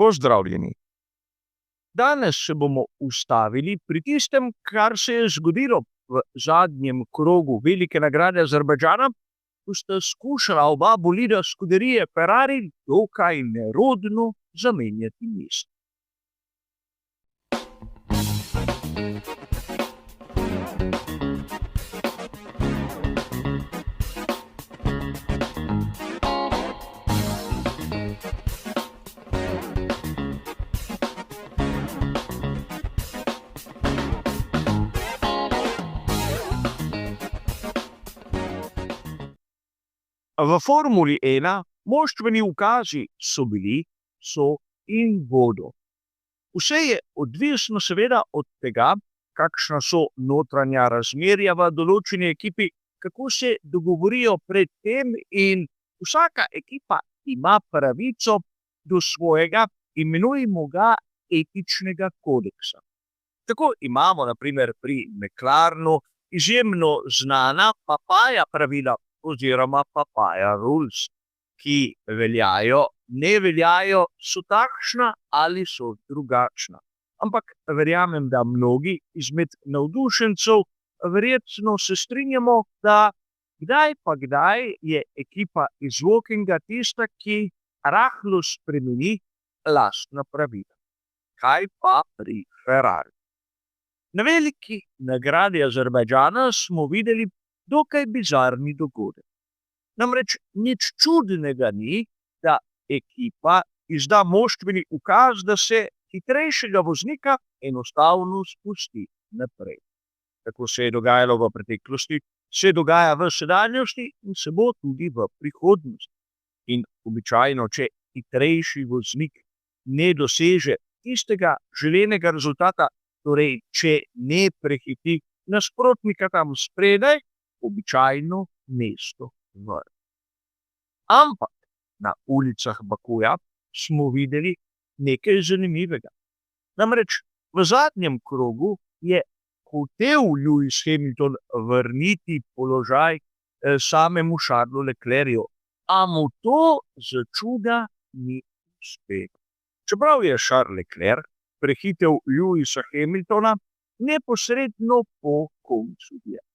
Pozdravljeni. Danes se bomo ustavili pri tistem, kar se je zgodilo v zadnjem krogu velike nagrade Azerbajdžana, ko sta skušala oba bolida Scuderie Ferrari dokaj nerodno zamenjati mesto. V Formuli 1 moštveni ukazi so bili, so in bodo. Vse je odvisno seveda od tega, kakšna so notranja razmerja v določeni ekipi, kako se dogovorijo pred tem, in vsaka ekipa ima pravico do svojega, imenujemo ga, etičnega kodeksa. Tako imamo na primer pri McLarenu izjemno znana Papaya pravila oziroma Papaya rules, ki veljajo, ne veljajo, so takšna ali so drugačna. Ampak verjamem, da mnogi izmed navdušencev verjetno se strinjamo, da kdaj pa kdaj je ekipa iz Wokinga tista, ki rahlo spremeni lastna pravila. Kaj pa pri Ferrari? Na veliki nagradi Azerbajdžana smo videli dokaj bizarni dogodek. Namreč nič čudnega ni, da ekipa izda moštveni ukaz, da se hitrejšega voznika enostavno spusti naprej. Tako se je dogajalo v preteklosti, se dogaja v sedanjosti in se bo tudi v prihodnosti. In običajno, če hitrejši voznik ne doseže tistega želenega rezultata, torej če ne prehiti nasprotnika tam spredaj, običajno mesto vrne. Ampak na ulicah Bakuja smo videli nekaj zanimivega. Namreč v zadnjem krogu je hotel Lewis Hamilton vrniti položaj samemu Charlesu Leclercu, a mu to za čuda ni uspelo. Čeprav je Charles Leclerc prehitel Lewisa Hamiltona neposredno po koncu dirke.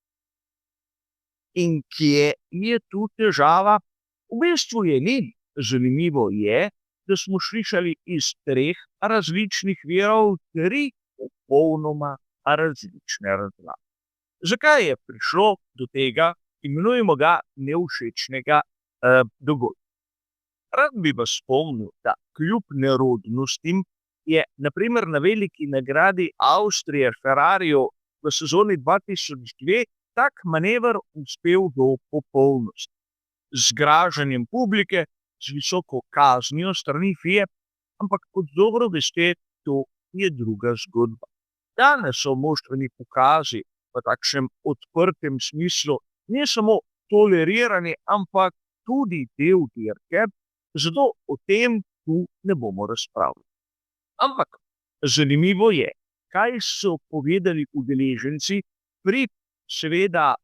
In kje je tu težava? V bistvu je ni. Zanimivo je, da smo slišali iz 3 različnih virov 3 popolnoma različne razlage. Zakaj je prišlo do tega, imenujemo ga, nevšečnega dogodka? Rad bi vas spomnil, da kljub nerodnostim je na primer na veliki nagradi Avstrije Ferrariju v sezoni 2002 tak manever uspel do popolnosti. Z zgražanjem publike, z visoko kaznijo strani FIA, ampak kot dobro veste, to je druga zgodba. Danes so moštveni pokazi v takšnem odprtem smislu ne samo tolerirani, ampak tudi del dirke, zato o tem tu ne bomo razpravljali. Ampak zanimivo je, kaj so povedali udeleženci pri seveda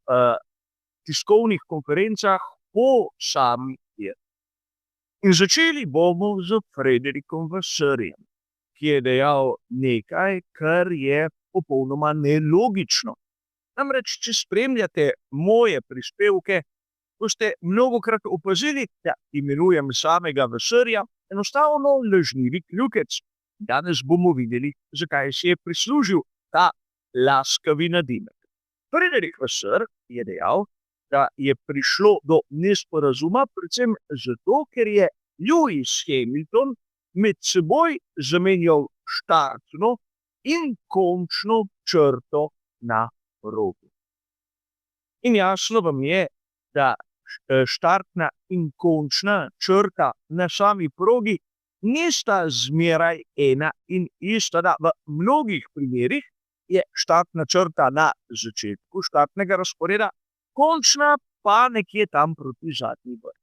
tiskovnih konferencah po sami dirki. In začeli bomo z Frederikom Vassörjem, ki je dejal nekaj, kar je popolnoma nelogično. Namreč, če spremljate moje prispevke, boste mnogokrat opazili, da imenujem samega Vassörja enostavno lažnivi kljukec. Danes bomo videli, zakaj si je prislužil ta laskavi nadimek. Frederik Vassör je dejal, da je prišlo do nesporazuma predvsem zato, ker je Lewis Hamilton med seboj zamenjal štartno in končno črto na robu. In jasno vam je, da štartna in končna črta na sami progi nista zmeraj ena in ista, da v mnogih primerih je štartna črta na začetku štartnega razporeda, končna pa nekje tam proti zadnji vrh.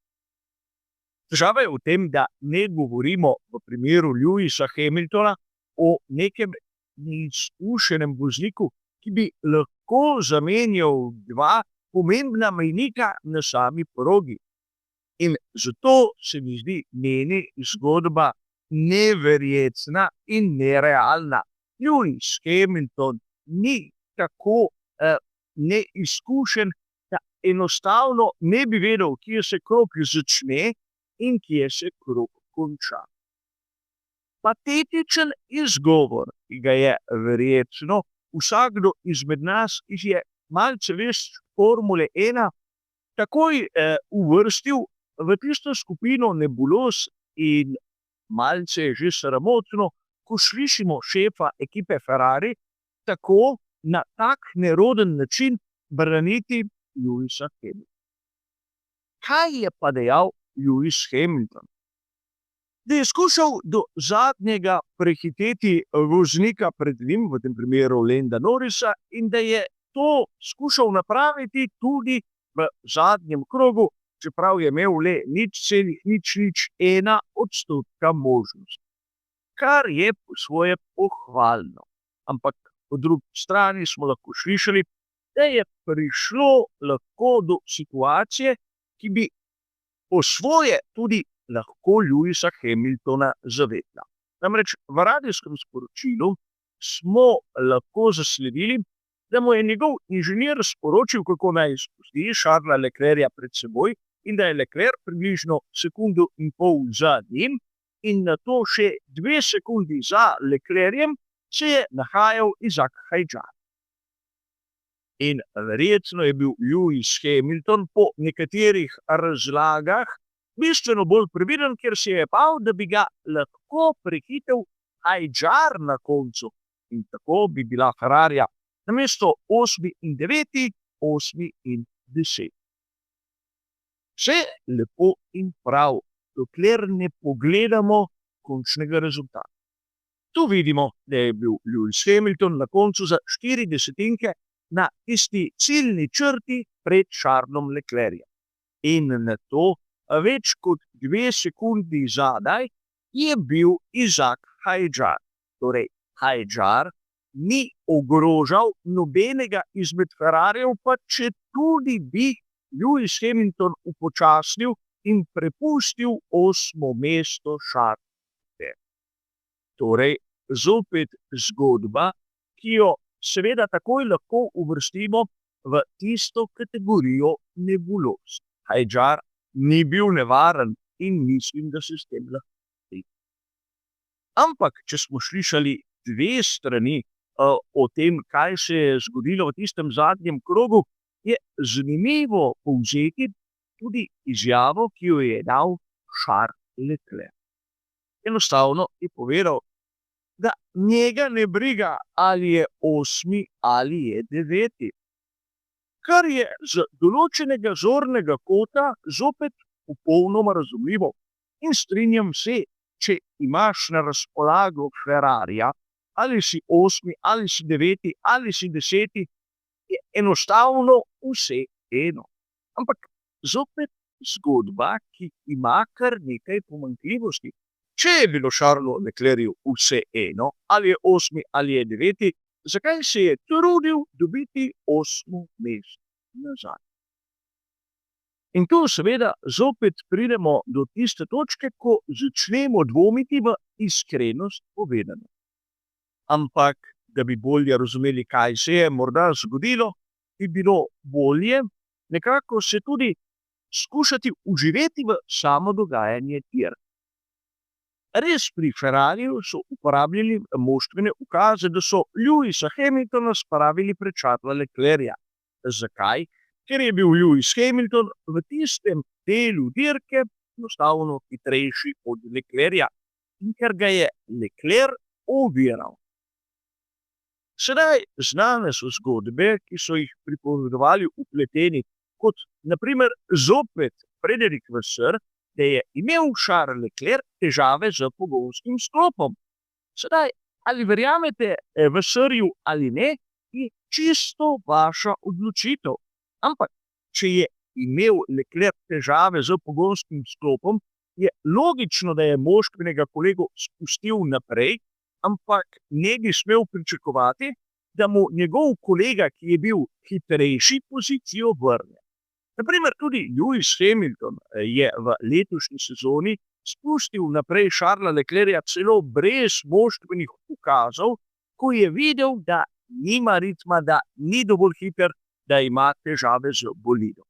Težava je v tem, da ne govorimo v primeru Lewisa Hamiltona o nekem neizkušenem vozniku, ki bi lahko zamenjal 2 pomembna mejnika na sami progi. In zato se mi zdi meni zgodba neverjetna in nerealna. Lewis Hamilton ni tako neizkušen, da enostavno ne bi vedel, kje se krog začne in kje se krog konča. Patetičen izgovor, ki ga je verjetno vsakdo izmed nas, ki je malce veš Formule 1, takoj uvrstil v tisto skupino nebuloz in malce je že sramotno, ko slišimo šefa ekipe Ferrari tako na tak neroden način braniti Lewisa Hamiltona. Kaj je pa dejal Lewis Hamilton? Da je skušal do zadnjega prehiteti voznika pred njim, v tem primeru Landa Norrisa, in da je to skušal napraviti tudi v zadnjem krogu, čeprav je imel le 0,001% možnosti. Kar je po svoje pohvalno. Ampak po drugi strani smo lahko slišali, da je prišlo lahko do situacije, ki bi po svoje tudi lahko Lewisa Hamiltona zavedla. Namreč v radijskem sporočilu smo lahko zasledili, da mu je njegov inženir sporočil, kako naj spusti Charlesa Leclerca pred seboj in da je Leclerc približno sekundo in pol za njim in nato še 2 sekundi za Leclercem se je nahajal Isaac Hadjar. In verjetno je bil Lewis Hamilton po nekaterih razlagah bistveno bolj previden, ker si je bal, da bi ga lahko prehitel Hadjar na koncu. In tako bi bila Ferrarija namesto 8. in 9. 8. in 10. Vse lepo in prav, dokler ne pogledamo končnega rezultata. Tu vidimo, da je bil Lewis Hamilton na koncu za 4 desetinke na tisti ciljni črti pred Charlesom Leclercem. In na to več kot 2 sekundi zadaj je bil Isaac Hadjar. Torej, Hadjar ni ogrožal nobenega izmed Ferrarijev, pa če tudi bi Lewis Hamilton upočasnil in prepustil 8. mesto Charlesu. Torej, zopet zgodba, ki jo seveda takoj lahko uvrstimo v tisto kategorijo nebuloz. Hadjar ni bil nevaren in mislim, da se s tem lahko strinjam. Ampak, če smo slišali 2 strani o tem, kaj se je zgodilo v tistem zadnjem krogu, je zanimivo povzeti tudi izjavo, ki jo je dal Charles Leclerc. Enostavno je povedal, da njega ne briga, ali je 8. ali je 9. Kar je z določenega zornega kota zopet popolnoma razumljivo. In strinjam se, če imaš na razpolago Ferrarija, ali si 8. ali si 9. ali si 10. je enostavno vse eno. Ampak zopet zgodba, ki ima kar nekaj pomanjkljivosti. Če je bilo Charlesu Leclercu vse eno, ali je 8. ali je 9., zakaj se je trudil dobiti 8. mesto nazaj? In tu seveda zopet pridemo do tiste točke, ko začnemo dvomiti v iskrenost povedano. Ampak, da bi bolje razumeli, kaj se je morda zgodilo, bi bilo bolje nekako se tudi skušati uživeti v samo dogajanje dirk. Res pri Ferrariju so uporabljali moštvene ukaze, da so Lewisa Hamiltona spravili pred Charlesa Leclerca. Zakaj? Ker je bil Lewis Hamilton v tistem delu dirke enostavno hitrejši od Leclerca in ker ga je Leclerc oviral. Sedaj znane so zgodbe, ki so jih pripovedovali vpleteni, kot naprimer zopet Frederic Vasseur, da je imel Charles Leclerc težave z pogonskim sklopom. Sedaj, ali verjamete Vasseurju ali ne, je čisto vaša odločitev. Ampak, če je imel Leclerc težave z pogonskim sklopom, je logično, da je moštvenega kolego spustil naprej, ampak ne bi smel pričakovati, da mu njegov kolega, ki je bil hitrejši, pozicijo vrne. Naprimer, tudi Lewis Hamilton je v letošnji sezoni spustil naprej Charlesa Leclerca celo brez moštvenih ukazov, ko je videl, da nima ritma, da ni dovolj hiter, da ima težave z bolidom.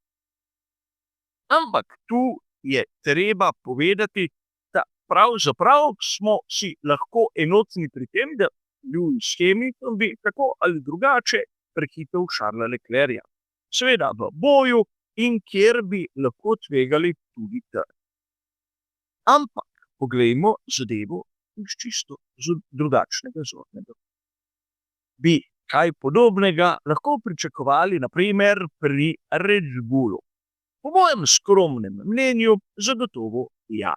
Ampak tu je treba povedati, da pravzaprav smo si lahko enotni pri tem, da Lewis Hamilton bi tako ali drugače prehitel Charlesa Leclerca. Seveda v boju in kjer bi lahko tvegali tudi trk. Ampak poglejmo zadevo iz čisto drugačnega zornega. Bi kaj podobnega lahko pričakovali na primer pri Red Bullu? Po mojem skromnem mnenju zagotovo ja.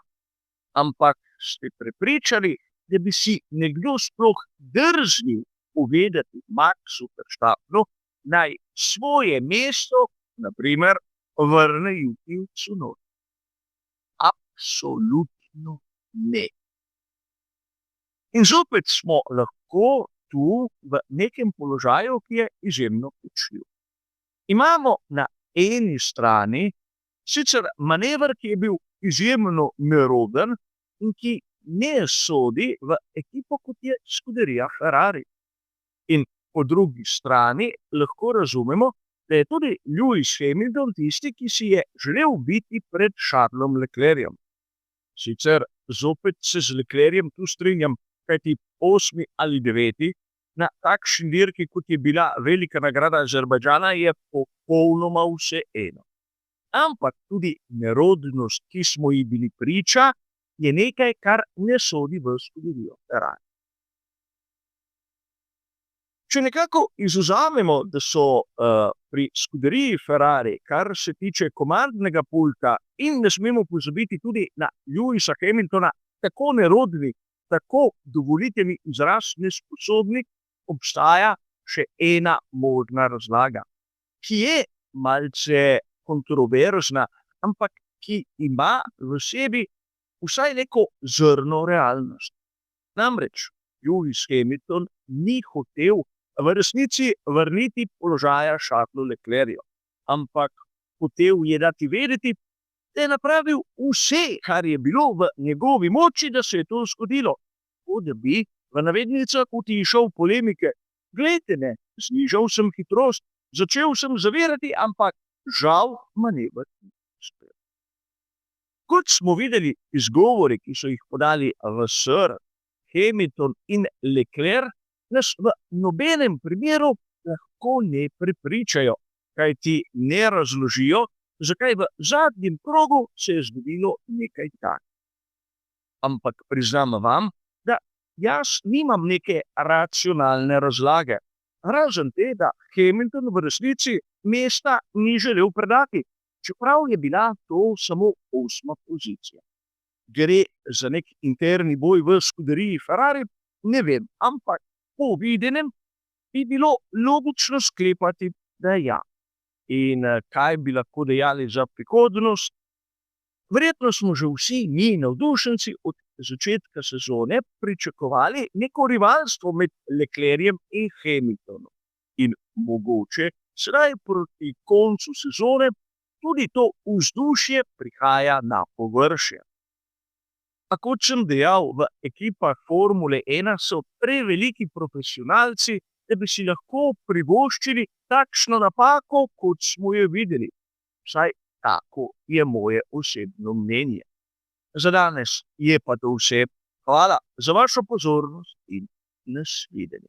Ampak ste prepričani, da bi si nekdo sploh drznil povedati Maxu Verstappenu, naj svoje mesto, na primer, vrne Yukiju Tsunoda? Absolutno ne. In zopet smo lahko tu v nekem položaju, ki je izjemno kočljiv. Imamo na eni strani sicer manever, ki je bil izjemno neroden in ki ne sodi v ekipo, kot je Scuderia Ferrari. In po drugi strani lahko razumemo, da je tudi Lewis Hamilton tisti, ki si je želel biti pred Charlesom Leclercem. Sicer zopet se z Leclercem tu strinjam, kajti 8. ali 9. na takšni dirki, kot je bila velika nagrada Azerbajdžana, je popolnoma vseeno. Ampak tudi nerodnost, ki smo ji bili priča, je nekaj, kar ne sodi v Scuderijo Ferrari. Če nekako izvzamemo, da so pri Scuderiji Ferrari, kar se tiče komandnega pulta, in ne smemo pozabiti tudi na Lewisa Hamiltona, tako nerodni, tako, dovolite mi izraz, nesposobni, obstaja še ena možna razlaga, ki je malce kontroverzna, ampak ki ima v sebi vsaj neko zrno realnost. Namreč Lewis Hamilton ni hotel v resnici vrniti položaja Charlesu Leclercu, ampak hotel je dati vedeti, da je napravil vse, kar je bilo v njegovi moči, da se je to zgodilo. Tako da bi v navednicah utišal polemike. Glejte, ne, znižal sem hitrost, začel sem zavirati, ampak žal manever ni uspel. Kot smo videli izgovori, ki so jih podali Vasseur, Hamilton in Leclerc, nas v nobenem primeru lahko ne prepričajo, kajti ne razložijo, zakaj v zadnjem krogu se je zgodilo nekaj takega. Ampak priznam vam, da jaz nimam neke racionalne razlage, razen te, da Hamilton v resnici mesta ni želel predati, čeprav je bila to samo 8. pozicija. Gre za nek interni boj v Scuderiji Ferrari, ne vem, ampak po videnem bi bilo logično sklepati, da ja. In kaj bi lahko dejali za prihodnost? Verjetno smo že vsi mi navdušenci od začetka sezone pričakovali neko rivalstvo med Leclercem in Hamiltonom. In mogoče sedaj proti koncu sezone tudi to vzdušje prihaja na površje. A kot sem dejal, v ekipah Formule 1 so preveliki profesionalci, da bi si lahko privoščili takšno napako, kot smo jo videli. Vsaj tako je moje osebno mnenje. Za danes je pa to vse. Hvala za vašo pozornost in nasvidenje.